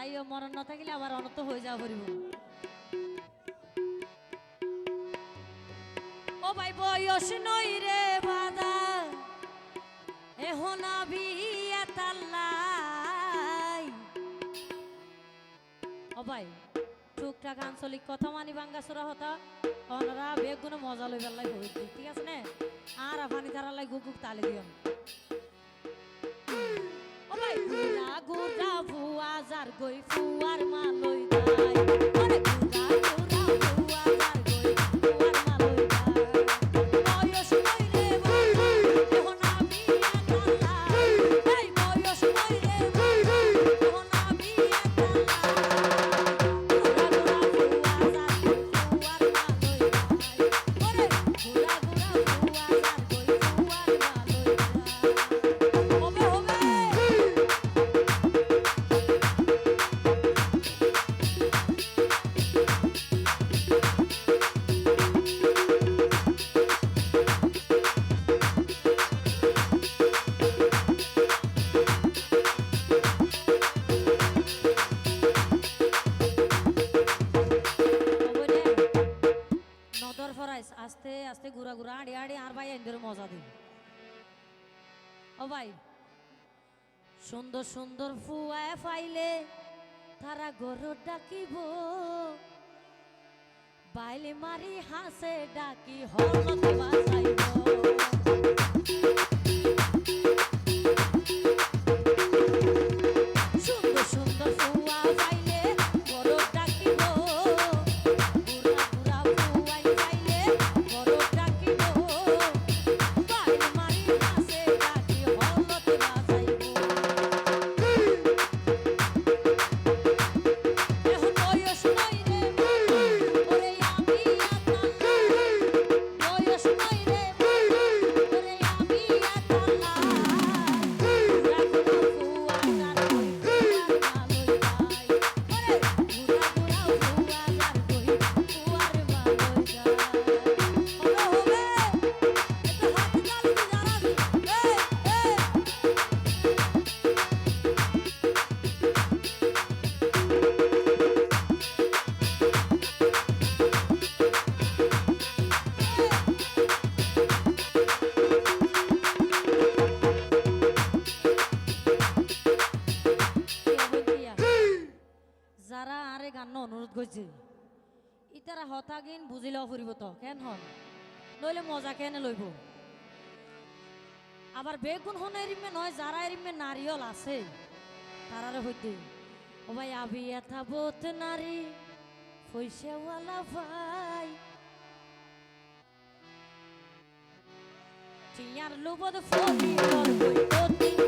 যাইও মরণ না থাকিলে আবার অনত হয়ে যাওয়া পড়িব। ও ভাই বয়স নই রে বাদা এখন বিয়া তাল্লাই। ও ভাই টুকটাক আঞ্চলিক কথা মানি বাঙ্গা সুরা হতা ওনারা বেগুনে মজা লই বেলাই হইছে ঠিক আছে না। আর আফানি তারা লাই গুক গুক তালে দিও। ও ভাই গুলা গুলা ফুয়া যার গই ফুয়ার মা লই যায়। ওরে গুলা গুলা ফুয়া যার গই ফুয়ার মা লই যায়। বয়স নই রে বাবা এখন বিয়া তাল্লাই। এই বয়স নই রে বাবা এখন বিয়া আস্তে আস্তে ঘুরা ঘুরা আড়ি আড়ি আর ভাই এদের মজা দিন। ও ভাই সুন্দর সুন্দর ফুয়া ফাইলে তারা গরু ডাকিব বাইলে মারি হাসে ডাকি হলত বাজাইব। সুন্দর সুন্দর ফুয়া ফাইলে গরু ডাকিব যারা আরে গান অনুরোধ করছে ইতারা হতাগিন বুঝিলেও ফুরিব তো কেন হন নইলে মজা কেন লইব। আবার বেগুন হন এরিমে নয় যারা এরিমে নারিয়ল আছে তারারে হইতে ও ভাই আবি এথা বোত নারী পয়সাওয়ালা ভাই টিয়ার লোবদ ফলি বই তো তিন